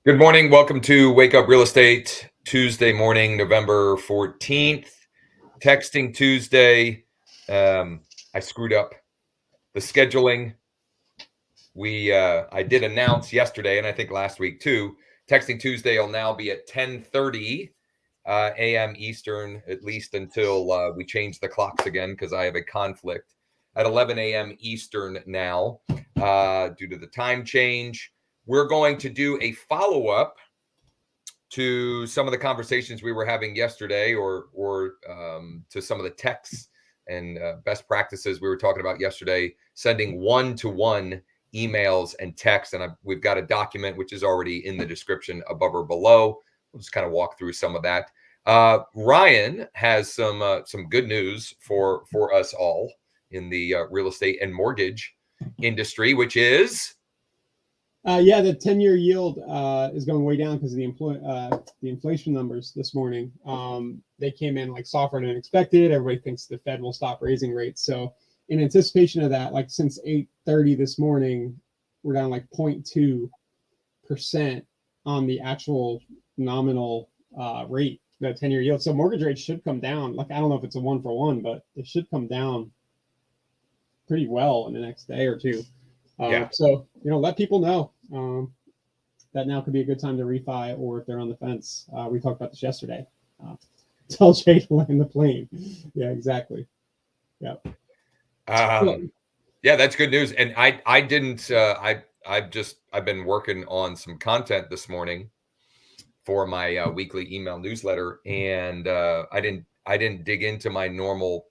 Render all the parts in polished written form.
Good morning. Welcome to Wake Up Real Estate, Tuesday morning, November 14th. Texting Tuesday. I screwed up the scheduling. I did announce yesterday, and I think last week too, Texting Tuesday will now be at 10:30 a.m. Eastern, at least until we change the clocks again, because I have a conflict at 11 a.m. Eastern now due to the time change. We're going to do a follow-up to some of the conversations we were having yesterday, or to some of the texts and best practices we were talking about yesterday, sending one-to-one emails and texts. And we've got a document which is already in the description above or below. We'll just kind of walk through some of that. Ryan has some good news for us all in the real estate and mortgage industry, which is the 10-year yield is going way down because of the inflation numbers this morning. They came in like softer than expected. Everybody thinks the Fed will stop raising rates. So in anticipation of that, like since 8:30 this morning, we're down like 0.2% on the actual nominal rate, the 10-year yield. So mortgage rates should come down. Like, I don't know if it's a 1-for-1, but it should come down pretty well in the next day or two. So, let people know that now could be a good time to refi, or if they're on the fence. We talked about this yesterday. Tell Jay to land the plane. Yeah, exactly. Yeah. Yeah, that's good news. And I didn't, I've been working on some content this morning for my weekly email newsletter. And I didn't dig into my normal,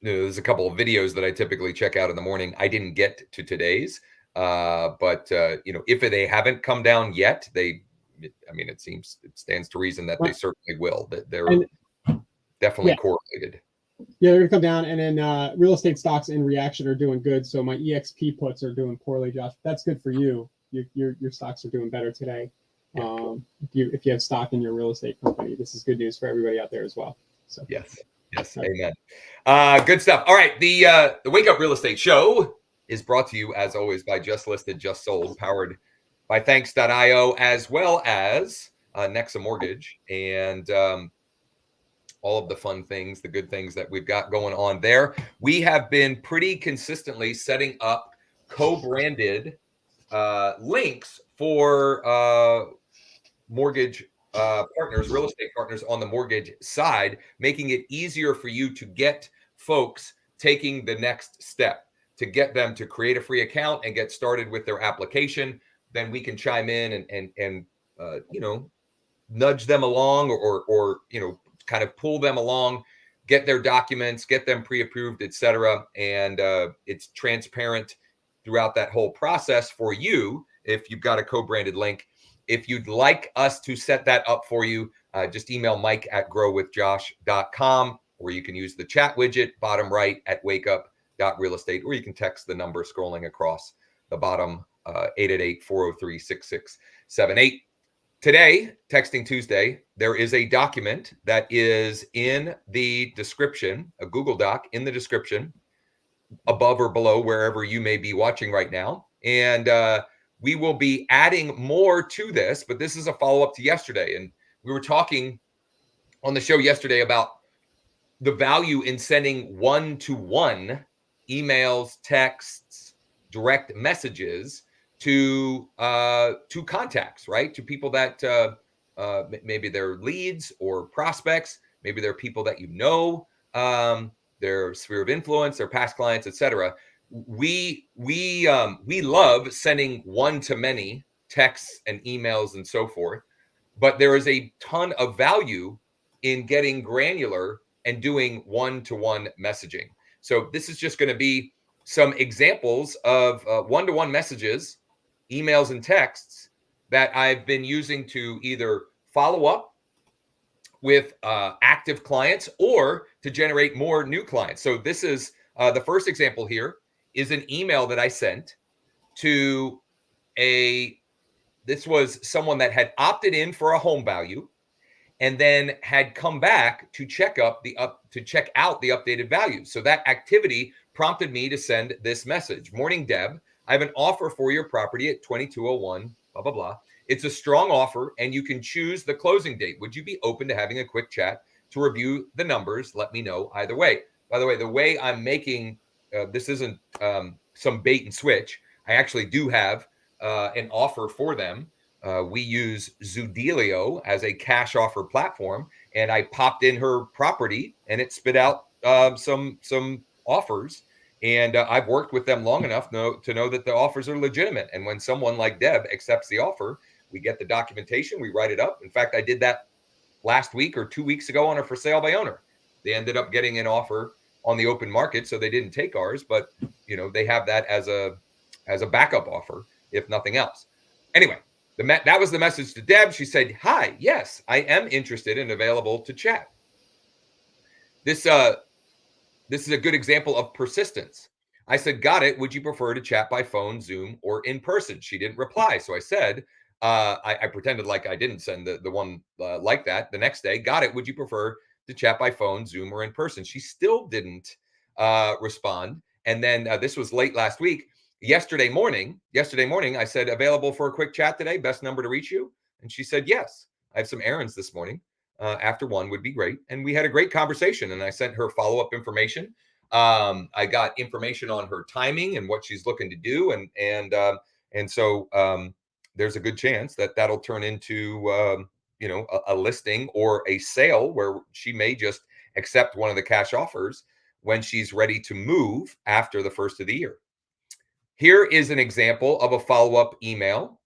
there's a couple of videos that I typically check out in the morning. I didn't get to today's, but if they haven't come down yet, it stands to reason that they certainly will, that they're definitely correlated. Yeah, they're gonna come down, and then real estate stocks in reaction are doing good. So my EXP puts are doing poorly, Josh. That's good for you. Your stocks are doing better today. If you have stock in your real estate company, this is good news for everybody out there as well. So yes, amen. Good stuff. All right, the Wake Up Real Estate Show is brought to you as always by Just Listed, Just Sold, powered by Thanks.io, as well as NEXA Mortgage, and all of the fun things, the good things that we've got going on there. We have been pretty consistently setting up co-branded links for mortgage partners, real estate partners on the mortgage side, making it easier for you to get folks taking the next step, to get them to create a free account and get started with their application. Then we can chime in and nudge them along, or kind of pull them along, get their documents, get them pre-approved, etc. And it's transparent throughout that whole process for you if you've got a co-branded link. If you'd like us to set that up for you, just email mike@growwithjosh.com, or you can use the chat widget bottom right at wakeup.realestate, or you can text the number scrolling across the bottom, 888-403-6678. Today, Texting Tuesday, there is a document that is in the description, a Google Doc in the description, above or below wherever you may be watching right now. And we will be adding more to this, but this is a follow-up to yesterday. And we were talking on the show yesterday about the value in sending one-to-one emails, texts, direct messages to contacts, right? To people that maybe they're leads or prospects, maybe they're people that their sphere of influence, their past clients, etc. We love sending one-to-many texts and emails and so forth, but there is a ton of value in getting granular and doing one-to-one messaging. So this is just going to be some examples of one-to-one messages, emails and texts that I've been using to either follow up with active clients or to generate more new clients. So this is the first example here is an email that I sent to this was someone that had opted in for a home value and then had come back to check out the updated value. So that activity prompted me to send this message. Morning, Deb. I have an offer for your property at 2201, blah, blah, blah. It's a strong offer, and you can choose the closing date. Would you be open to having a quick chat to review the numbers? Let me know either way. By the way, the way I'm making this isn't some bait and switch. I actually do have an offer for them. We use Zudelio as a cash offer platform, and I popped in her property, and it spit out some offers. And I've worked with them long enough to know that the offers are legitimate. And when someone like Deb accepts the offer, we get the documentation, we write it up. In fact, I did that last week or 2 weeks ago on a for sale by owner. They ended up getting an offer on the open market, so they didn't take ours, but they have that as a backup offer, if nothing else. Anyway, that was the message to Deb. She said, "Hi, yes, I am interested and available to chat." This is a good example of persistence. I said, "Got it. Would you prefer to chat by phone, Zoom, or in person?" She didn't reply. So I said, I pretended like I didn't send the one like that. The next day, "Got it. Would you prefer to chat by phone, Zoom, or in person?" She still didn't respond. And then this was late last week. Yesterday morning, I said, "Available for a quick chat today? Best number to reach you?" And she said, "Yes. I have some errands this morning. After 1 would be great." And we had a great conversation, and I sent her follow-up information. I got information on her timing and what she's looking to do, and so there's a good chance that that'll turn into a listing or a sale where she may just accept one of the cash offers when she's ready to move after the first of the year. Here is an example of a follow-up email,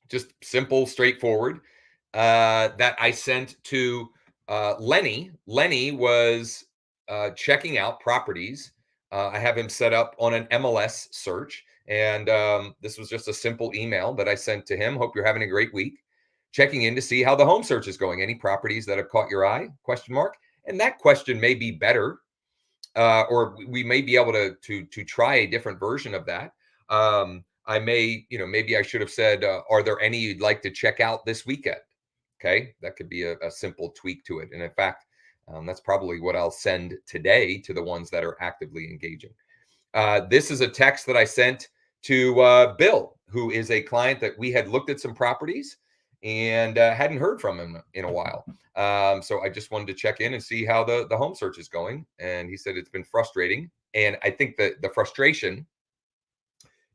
just simple, straightforward, that I sent to Lenny. Lenny was checking out properties. I have him set up on an MLS search. And this was just a simple email that I sent to him. "Hope you're having a great week. Checking in to see how the home search is going. Any properties that have caught your eye? Question mark." And that question may be better, or we may be able to try a different version of that. I may, maybe I should have said, "Are there any you'd like to check out this weekend?" Okay, that could be a simple tweak to it. And in fact, that's probably what I'll send today to the ones that are actively engaging. This is a text that I sent to Bill, who is a client that we had looked at some properties and hadn't heard from him in a while. So I just wanted to check in and see how the home search is going. And he said it's been frustrating. And I think that the frustration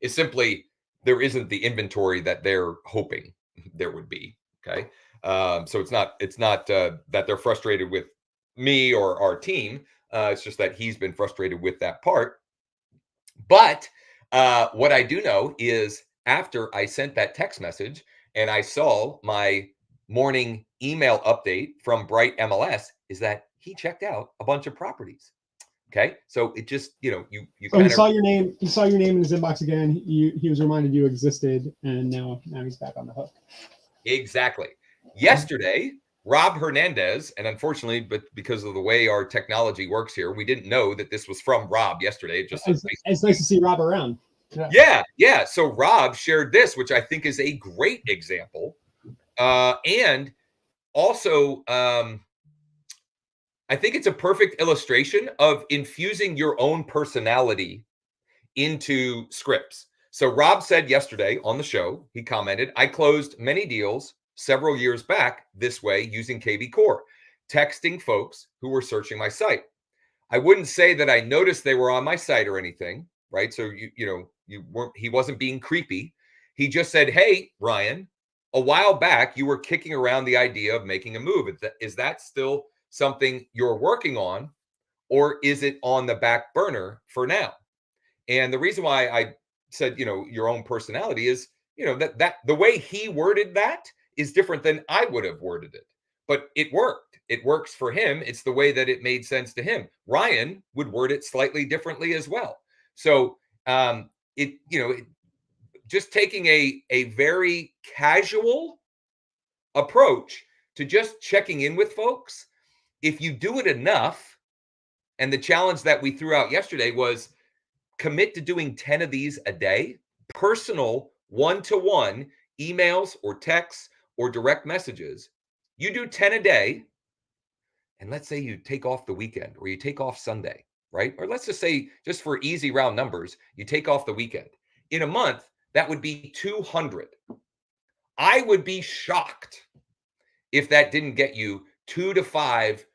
is simply there isn't the inventory that they're hoping there would be. Okay. So it's not that they're frustrated with me or our team. It's just that he's been frustrated with that part. But what I do know is after I sent that text message and I saw my morning email update from Bright MLS, is that he checked out a bunch of properties. Okay, so it just you So he saw your name. He saw your name in his inbox again. He was reminded you existed, and now he's back on the hook. Exactly. Yesterday, Rob Hernandez, and unfortunately, but because of the way our technology works here, we didn't know that this was from Rob yesterday. It's nice to see Rob around. Yeah. So Rob shared this, which I think is a great example, and also I think it's a perfect illustration of infusing your own personality into scripts. So Rob said yesterday on the show, he commented, "I closed many deals several years back this way using KV Core, texting folks who were searching my site. I wouldn't say that I noticed they were on my site or anything, right? So he wasn't being creepy. He just said, 'Hey, Ryan, a while back you were kicking around the idea of making a move. Is that still something you're working on, or is it on the back burner for now?' And the reason why I said, your own personality is, that the way he worded that is different than I would have worded it. But it worked. It works for him. It's the way that it made sense to him. Ryan would word it slightly differently as well. So just taking a very casual approach to just checking in with folks. If you do it enough, and the challenge that we threw out yesterday was commit to doing 10 of these a day, personal one-to-one emails or texts or direct messages. You do 10 a day, and let's say you take off the weekend or you take off Sunday, right? Or let's just say, just for easy round numbers, you take off the weekend. in a month, that would be 200. I would be shocked if that didn't get you 2 to 5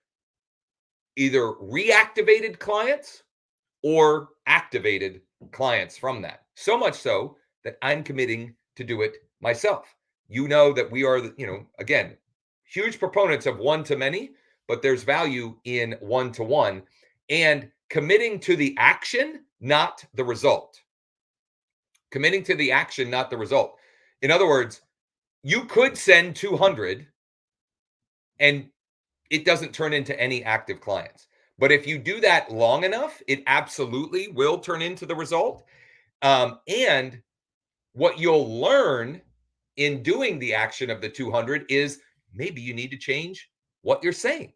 either reactivated clients or activated clients from that. So much so that I'm committing to do it myself. You know that we are, again, huge proponents of one-to-many, but there's value in one-to-one and committing to the action, not the result. Committing to the action, not the result. In other words, you could send 200 and it doesn't turn into any active clients. But if you do that long enough, it absolutely will turn into the result. And what you'll learn in doing the action of the 200 is maybe you need to change what you're saying,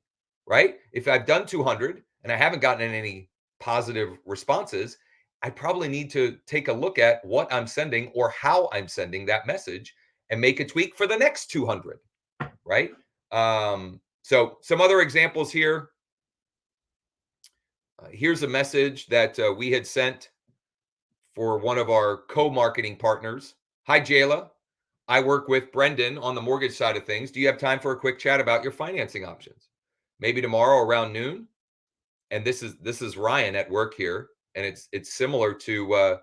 right? If I've done 200 and I haven't gotten any positive responses, I probably need to take a look at what I'm sending or how I'm sending that message and make a tweak for the next 200, right? So some other examples here. Here's a message that we had sent for one of our co-marketing partners. Hi, Jayla. I work with Brendan on the mortgage side of things. Do you have time for a quick chat about your financing options? Maybe tomorrow around noon. And this is Ryan at work here, and it's similar to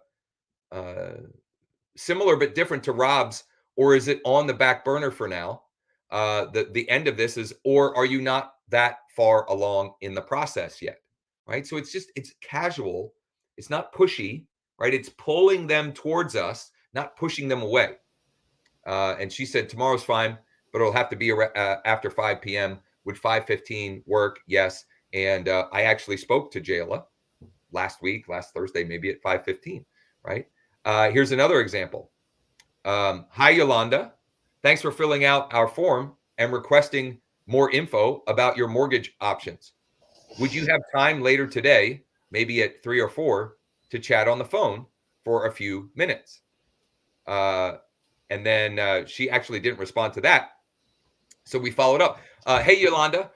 similar but different to Rob's. Or is it on the back burner for now? The end of this is, or are you not that far along in the process yet? Right. So it's casual. It's not pushy, right? It's pulling them towards us, not pushing them away. And she said, tomorrow's fine, but it'll have to be after 5 p.m. Would 5:15 work? Yes. And I actually spoke to Jayla last Thursday, maybe at 5:15, right? Here's another example. Hi, Yolanda. Thanks for filling out our form and requesting more info about your mortgage options. Would you have time later today, maybe at 3 or 4, to chat on the phone for a few minutes? And then she actually didn't respond to that. So we followed up. Hey, Yolanda,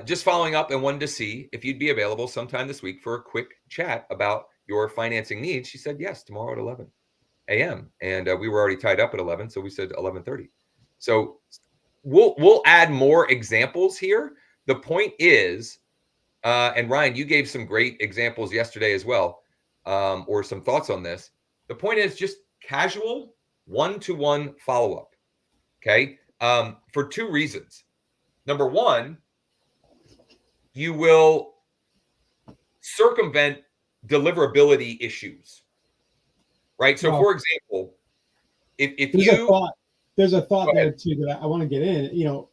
just following up and wanted to see if you'd be available sometime this week for a quick chat about your financing needs. She said, yes, tomorrow at 11 a.m. And we were already tied up at 11. So we said 11:30. So we'll add more examples here. The point is, and Ryan, you gave some great examples yesterday as well, or some thoughts on this. The point is just casual one-to-one follow-up. Okay. For two reasons. Number one, you will circumvent deliverability issues, right? So, for example, if there's a thought there too that I want to get in.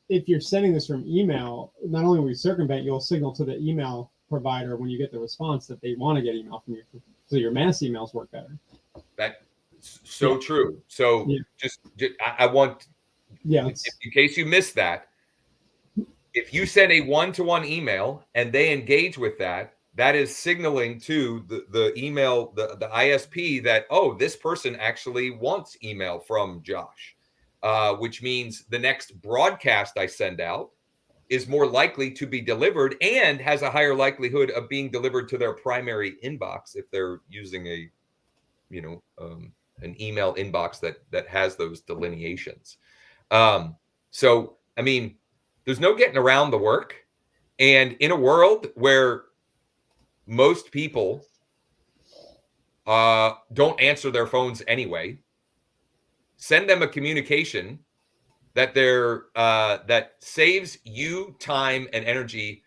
If you're sending this from email, not only will you circumvent, you'll signal to the email provider when you get the response that they want to get email from you, so your mass emails work better. That's so true. So I want, in case you missed that, if you send a one-to-one email and they engage with that, that is signaling to the email, the ISP that, oh, this person actually wants email from Josh, which means the next broadcast I send out is more likely to be delivered and has a higher likelihood of being delivered to their primary inbox if they're using an email inbox that has those delineations. So, I mean, there's no getting around the work. And in a world where most people don't answer their phones anyway, send them a communication that that saves you time and energy.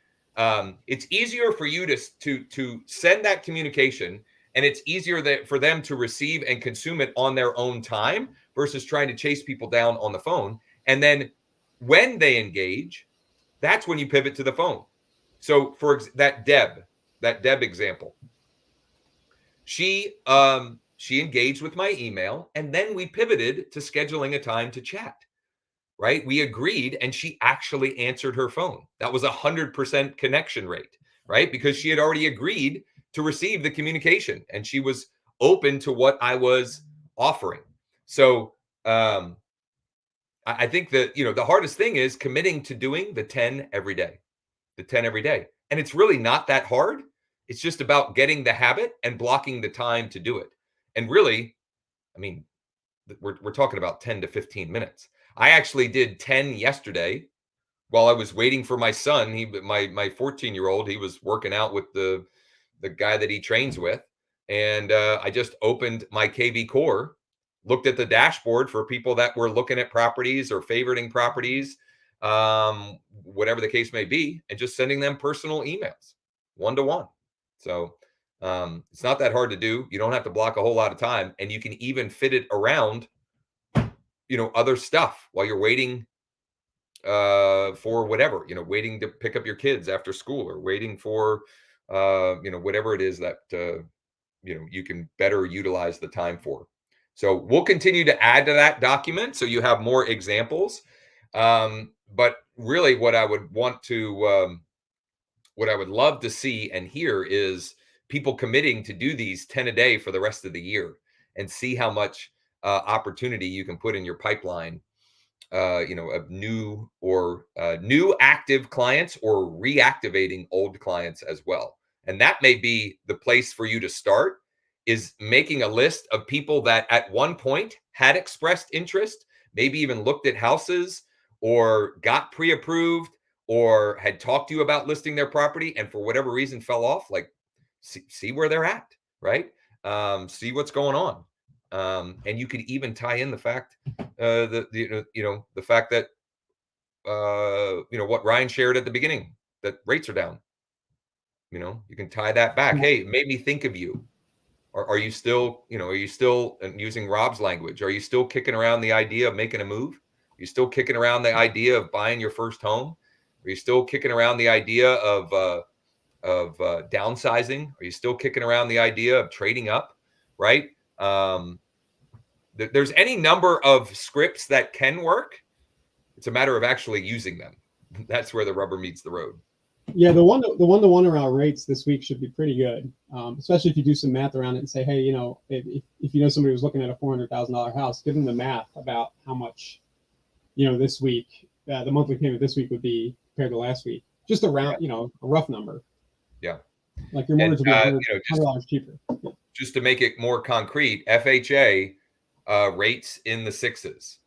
It's easier for you to send that communication, and it's easier for them to receive and consume it on their own time versus trying to chase people down on the phone. And then when they engage, that's when you pivot to the phone. So for that Deb example, she engaged with my email, and then we pivoted to scheduling a time to chat. Right? We agreed, and she actually answered her phone. That was 100% connection rate, right? Because she had already agreed to receive the communication, and she was open to what I was offering. So I think that, the hardest thing is committing to doing the 10 every day, And it's really not that hard. It's just about getting the habit and blocking the time to do it. And really, I mean, we're talking about 10 to 15 minutes. I actually did 10 yesterday while I was waiting for my son. My 14-year-old, he was working out with the guy that he trains with. And I just opened my KV Core, looked at the dashboard for people that were looking at properties or favoriting properties, whatever the case may be, and just sending them personal emails, one-to-one. So it's not that hard to do. You don't have to block a whole lot of time, and you can even fit it around, other stuff while you're waiting for whatever, waiting to pick up your kids after school, or waiting for, whatever it is that, you can better utilize the time for. So we'll continue to add to that document so you have more examples. But really what I would love to see and hear is people committing to do these 10 a day for the rest of the year, and see how much opportunity you can put in your pipeline, of new active clients, or reactivating old clients as well. And that may be the place for you to start, is making a list of people that at one point had expressed interest, maybe even looked at houses, or got pre-approved, or had talked to you about listing their property, and for whatever reason fell off. Like, see where they're at, right? See what's going on. And you could even tie in the fact, the fact that, what Ryan shared at the beginning, that rates are down. You can tie that back. Hey, it made me think of you. Are you still, and using Rob's language, are you still kicking around the idea of making a move? Are you still kicking around the idea of buying your first home? Are you still kicking around the idea of downsizing? Are you still kicking around the idea of trading up? Right? There's any number of scripts that can work. It's a matter of actually using them. That's where the rubber meets the road. Yeah, the one-to-one around rates this week should be pretty good, especially if you do some math around it and say, hey, if you know somebody was looking at a $400,000 house, give them the math about how much, this week, the monthly payment this week would be compared to last week. Just around, a rough number. Yeah. Like your mortgage will be $100 cheaper. Yeah. Just to make it more concrete, FHA rates in the sixes,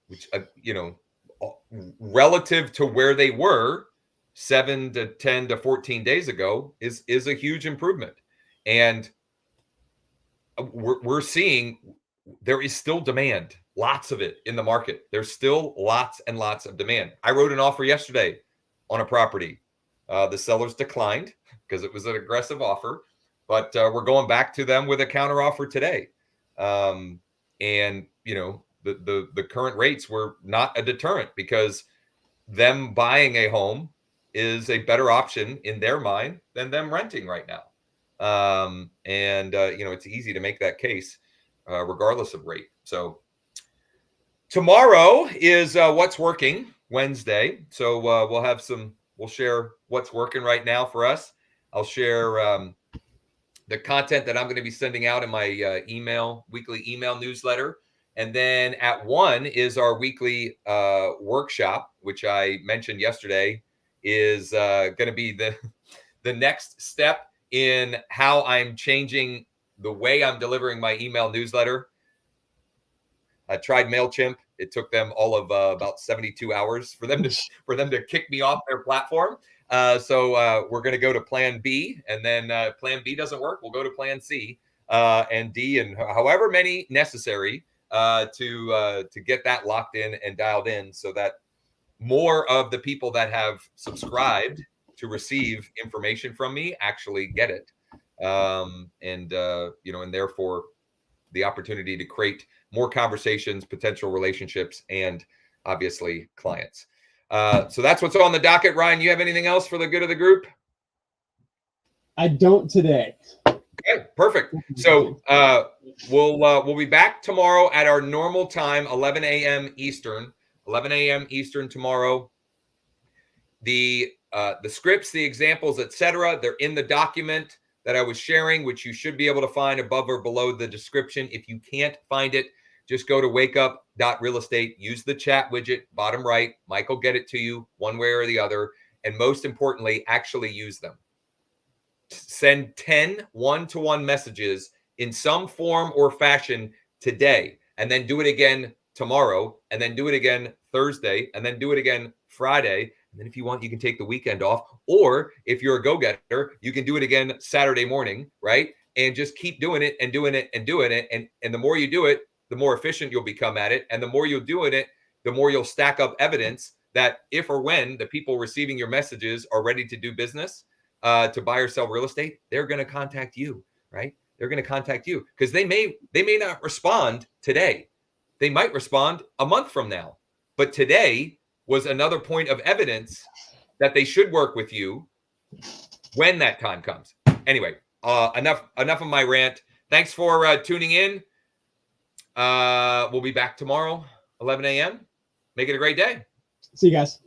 which, relative to where they were 7 to 10 to 14 days ago, is a huge improvement. And we're seeing there is still demand, lots of it in the market. There's still lots and lots of demand. I wrote an offer yesterday on a property. The sellers declined because it was an aggressive offer, but we're going back to them with a counter offer today. And the current rates were not a deterrent, because them buying a home is a better option in their mind than them renting right now. It's easy to make that case regardless of rate. So tomorrow is What's Working Wednesday. So we'll share what's working right now for us. I'll share the content that I'm going to be sending out in my weekly email newsletter. And then at 1 is our weekly workshop, which I mentioned yesterday is going to be the next step in how I'm changing the way I'm delivering my email newsletter. I tried MailChimp. It took them all of about 72 hours for them to kick me off their platform. So we're going to go to Plan B, and then Plan B doesn't work, we'll go to Plan C and D, and however many necessary to get that locked in and dialed in, so that more of the people that have subscribed to receive information from me actually get it, and therefore the opportunity to create more conversations, potential relationships, and obviously clients. So that's what's on the docket. Ryan, you have anything else for the good of the group? I don't today. Okay, perfect. So we'll be back tomorrow at our normal time, 11 a.m. Eastern. 11 a.m. Eastern tomorrow. The scripts, the examples, etc., they're in the document that I was sharing, which you should be able to find above or below the description. If you can't find it, just go to wakeup.realestate, use the chat widget, bottom right. Mike will get it to you one way or the other. And most importantly, actually use them. Send 10 one-to-one messages in some form or fashion today, and then do it again tomorrow, and then do it again Thursday, and then do it again Friday. And then if you want, you can take the weekend off. Or if you're a go-getter, you can do it again Saturday morning, right? And just keep doing it and doing it and doing it. And the more you do it, the more efficient you'll become at it. And the more you'll do it, the more you'll stack up evidence that if or when the people receiving your messages are ready to do business, to buy or sell real estate, they're going to contact you, right? They're going to contact you because they may not respond today. They might respond a month from now. But today was another point of evidence that they should work with you when that time comes. Anyway, enough of my rant. Thanks for tuning in. We'll be back tomorrow, 11 a.m. Make it a great day. See you guys.